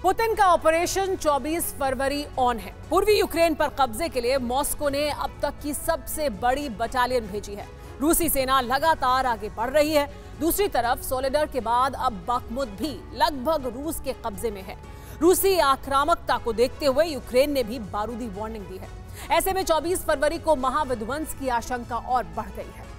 Putin का operation 24 February on है। पूर्वी यूक्रेन पर कब्जे के लिए मॉस्को ने अब तक की सबसे बड़ी बटालियन भेजी है। रूसी सेना लगातार आगे बढ़ रही है। दूसरी तरफ सोलेडर के बाद अब बाखमुत भी लगभग रूस के कब्जे में है। रूसी आक्रामकता को देखते हुए यूक्रेन ने भी बारूदी वार्निंग दी है। ऐसे में 24 फरवरी को महाविध्वंस की आशंका और बढ़ गई है।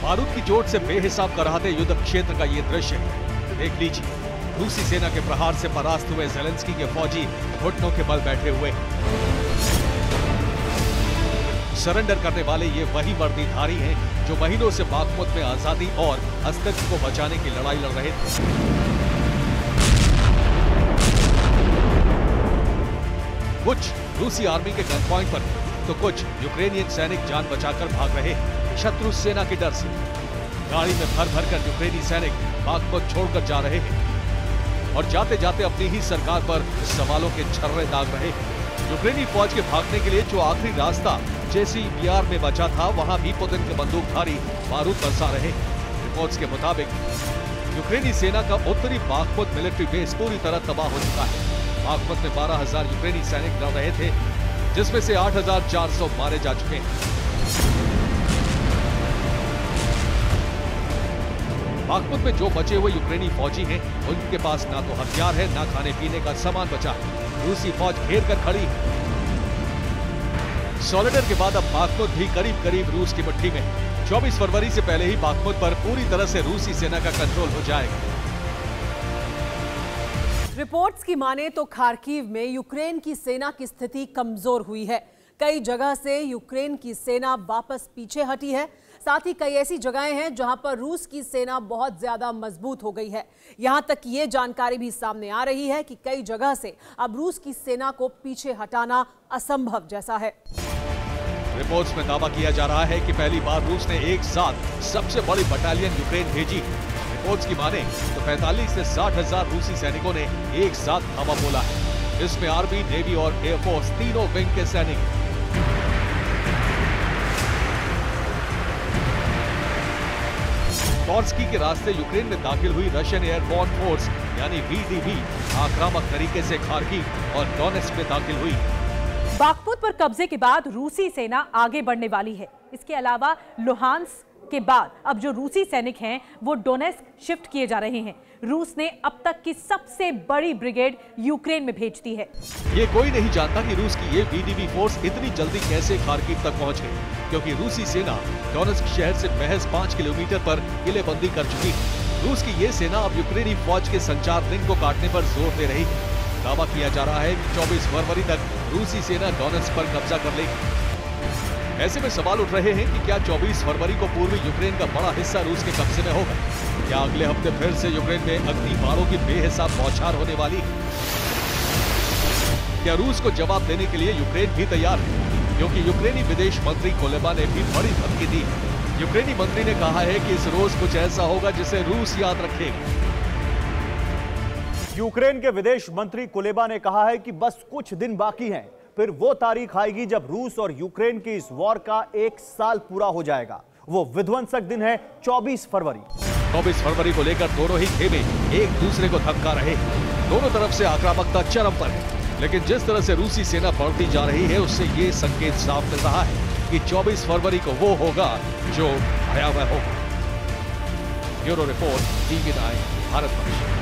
बारूद की चोट से बेहिसाब कराहते युद्ध क्षेत्र का ये दृश्य है। देख लीजिए, रूसी सेना के प्रहार से परास्त हुए ज़ेलेंस्की के फौजी घुटनों के बल बैठे हुए। सरेंडर करने वाले ये वही वर्दीधारी हैं जो महीनों से बाखमुत में आजादी और अस्तित्व को बचाने की लड़ाई लड़ रहे थे। कुछ रूसी आर्मी के गन पॉइंट पर तो कुछ यूक्रेनियन सैनिक जान बचाकर भाग रहे शत्रु सेना के डर से। गाड़ी में भर भर कर यूक्रेनी सैनिक बाखमुत छोड़कर जा रहे हैं और जाते जाते अपनी ही सरकार पर सवालों के छर्रे दाग रहे हैं। यूक्रेनी फौज के भागने के लिए जो आखिरी रास्ता जेसीबीआर में बचा था, वहां भी पुतिन के बंदूकधारी बारूद बरसा रहे। रिपोर्ट्स के मुताबिक यूक्रेनी सेना का उत्तरी बाखमुत मिलिट्री बेस पूरी तरह तबाह हो चुका है। बाखमुत में 12,000 यूक्रेनी सैनिक लड़ रहे थे, जिसमें से 8,400 मारे जा चुके हैं। बाखमुत में जो बचे हुए यूक्रेनी फौजी हैं, उनके पास ना तो हथियार है, ना खाने पीने का सामान बचा है। रूसी फौज घेर कर खड़ी है। सोलेडर के बाद अब बाखमुत भी करीब करीब रूस की मुट्ठी में। 24 फरवरी से पहले ही बाखमुत पर पूरी तरह से रूसी सेना का कंट्रोल हो जाएगा। रिपोर्ट्स की माने तो खार्किव में यूक्रेन की सेना की स्थिति कमजोर हुई है। कई जगह से यूक्रेन की सेना वापस पीछे हटी है। साथ ही कई ऐसी जगहें हैं जहां पर रूस की सेना बहुत ज्यादा मजबूत हो गई है। यहां तक ये जानकारी भी सामने आ रही है कि कई जगह से अब रूस की सेना को पीछे हटाना असंभव जैसा है। रिपोर्ट्स में दावा किया जा रहा है कि पहली बार रूस ने एक साथ सबसे बड़ी बटालियन यूक्रेन भेजी। रिपोर्ट्स की माने तो 45 से 60,000 रूसी सैनिकों ने एक साथ धावा बोला है। इसमें आर्मी, नेवी और एयरफोर्स तीनों विंग के सैनिक। टॉर्स्की के रास्ते यूक्रेन में दाखिल हुई रशियन एयरबोर्न फोर्स यानी वीडीवी आक्रामक तरीके से खार्किव और डोनेट्स्क में दाखिल हुई। बाखमुत पर कब्जे के बाद रूसी सेना आगे बढ़ने वाली है। इसके अलावा लुहांस्क के बाद अब जो रूसी सैनिक हैं वो डोनेट्स्क शिफ्ट किए जा रहे हैं। रूस ने अब तक की सबसे बड़ी ब्रिगेड यूक्रेन में भेज दी है। ये कोई नहीं जानता कि रूस की ये वीडीवी फोर्स इतनी जल्दी कैसे खार्किव तक पहुंच गई, क्योंकि रूसी सेना डोनेट्स्क शहर से महज 5 किलोमीटर पर किलेबंदी कर चुकी है। रूस की ये सेना अब यूक्रेनी फौज के संचार लिंक को काटने पर जोर दे रही है। दावा किया जा रहा है कि 24 फरवरी तक रूसी सेना डोनेट्स्क पर कब्जा कर लेगी। ऐसे में सवाल उठ रहे हैं कि क्या 24 फरवरी को पूर्वी यूक्रेन का बड़ा हिस्सा रूस के कब्जे में होगा? क्या अगले हफ्ते फिर से यूक्रेन में अग्निबाणों की बेहिसाब बौछार होने वाली है? क्या रूस को जवाब देने के लिए यूक्रेन भी तैयार है? क्योंकि यूक्रेनी विदेश मंत्री कुलेबा ने भी बड़ी धमकी दी। यूक्रेनी मंत्री ने कहा है कि इस रोज कुछ ऐसा होगा जिसे रूस याद रखेगा। यूक्रेन के विदेश मंत्री कुलेबा ने कहा है कि बस कुछ दिन बाकी हैं, फिर वो तारीख आएगी जब रूस और यूक्रेन की इस वॉर का 1 साल पूरा हो जाएगा। वो विध्वंसक दिन है 24 फरवरी। 24 फरवरी को लेकर दोनों ही खेमे एक दूसरे को धमका रहे। दोनों तरफ से आक्रामकता चरम पर है, लेकिन जिस तरह से रूसी सेना बढ़ती जा रही है उससे ये संकेत साफ मिल रहा है कि 24 फरवरी को वो होगा जो भयावह होगा। Bureau report, TV9, Bharat.